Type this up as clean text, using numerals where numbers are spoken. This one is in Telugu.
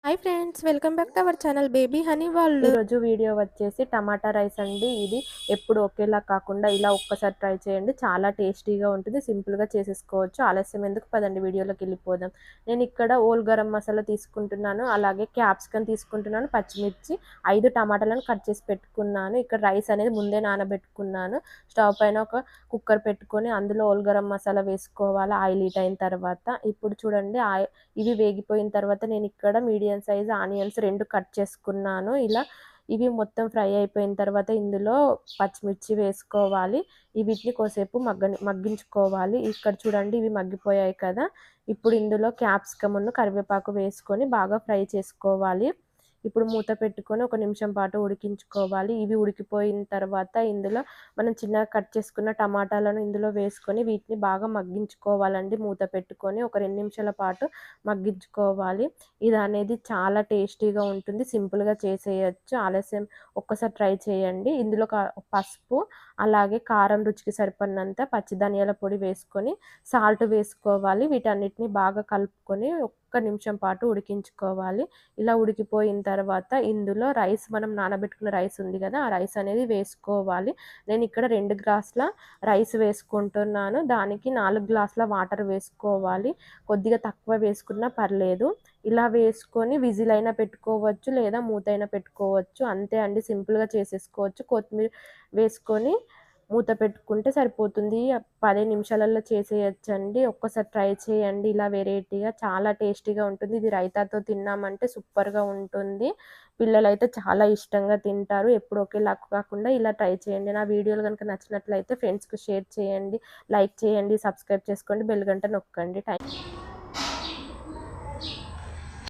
Hi friends, welcome back to our channel baby honey world. ఈరోజు వీడియో వచ్చేసి టమాటా రైస్ అండి. ఇది ఎప్పుడు ఒకేలా కాకుండా ఇలా ఒక్కసారి ట్రై చేయండి. చాలా టేస్టీగా ఉంటుంది. సింపుల్గా చేసేసుకోవచ్చు. ఆలస్యం ఎందుకు, పదండి వీడియోలోకి వెళ్ళిపోదాం. నేను ఇక్కడ ఓల్ గరం మసాలా తీసుకుంటున్నాను, అలాగే క్యాప్సికమ్ తీసుకుంటున్నాను, పచ్చిమిర్చి, 5 టమాటాలను కట్ చేసి పెట్టుకున్నాను. ఇక్కడ రైస్ అనేది ముందే నానబెట్టుకున్నాను. స్టవ్ పైన ఒక కుక్కర్ పెట్టుకొని అందులో ఓల్ గరం మసాలా వేసుకోవాలి. ఆయిల్ హీట్ అయిన తర్వాత ఇప్పుడు చూడండి, ఇవి వేగిపోయిన తర్వాత నేను ఇక్కడ మీడియం సైజ్ ఆనియన్స్ 2 కట్ చేసుకున్నాను. ఇలా ఇవి మొత్తం ఫ్రై అయిపోయిన తర్వాత ఇందులో పచ్చిమిర్చి వేసుకోవాలి. వీటిని కోసేపు మగ్గించుకోవాలి. ఇక్కడ చూడండి, ఇవి మగ్గిపోయాయి కదా. ఇప్పుడు ఇందులో క్యాప్సికమ్ను కరివేపాకు వేసుకొని బాగా ఫ్రై చేసుకోవాలి. ఇప్పుడు మూత పెట్టుకొని 1 నిమిషం పాటు ఉడికించుకోవాలి. ఇవి ఉడికిపోయిన తర్వాత ఇందులో మనం చిన్నగా కట్ చేసుకున్న టమాటాలను ఇందులో వేసుకొని వీటిని బాగా మగ్గించుకోవాలండి. మూత పెట్టుకొని 2 నిమిషాల పాటు మగ్గించుకోవాలి. ఇది అనేది చాలా టేస్టీగా ఉంటుంది. సింపుల్గా చేసేయచ్చు. ఆలస్యం ఒక్కసారి ట్రై చేయండి. ఇందులో పసుపు, అలాగే కారం, రుచికి సరిపడినంత పచ్చి ధనియాల పొడి వేసుకొని సాల్ట్ వేసుకోవాలి. వీటన్నిటిని బాగా కలుపుకొని 1 నిమిషం పాటు ఉడికించుకోవాలి. ఇలా ఉడికిపోయిన తర్వాత ఇందులో రైస్, మనం నానబెట్టుకున్న రైస్ ఉంది కదా, ఆ రైస్ అనేది వేసుకోవాలి. నేను ఇక్కడ 2 గ్లాసుల రైస్ వేసుకుంటున్నాను. దానికి 4 గ్లాసుల వాటర్ వేసుకోవాలి. కొద్దిగా తక్కువ వేసుకున్నా పర్లేదు. ఇలా వేసుకొని విజిల్ అయినా పెట్టుకోవచ్చు, లేదా మూత అయినా పెట్టుకోవచ్చు. అంతే అండి, సింపుల్గా చేసేసుకోవచ్చు. కొత్తిమీర వేసుకొని మూత పెట్టుకుంటే సరిపోతుంది. 10 నిమిషాలలో చేసేయచ్చండి. ఒక్కసారి ట్రై చేయండి. ఇలా వెరైటీగా చాలా టేస్టీగా ఉంటుంది. ఇది రైతాతో తిన్నామంటే సూపర్గా ఉంటుంది. పిల్లలైతే చాలా ఇష్టంగా తింటారు. ఎప్పుడు ఒకేలా కాకుండా ఇలా ట్రై చేయండి. నా వీడియోలు కనుక నచ్చినట్లయితే ఫ్రెండ్స్కి షేర్ చేయండి, లైక్ చేయండి, సబ్స్క్రైబ్ చేసుకోండి, బెల్ గంట నొక్కండి.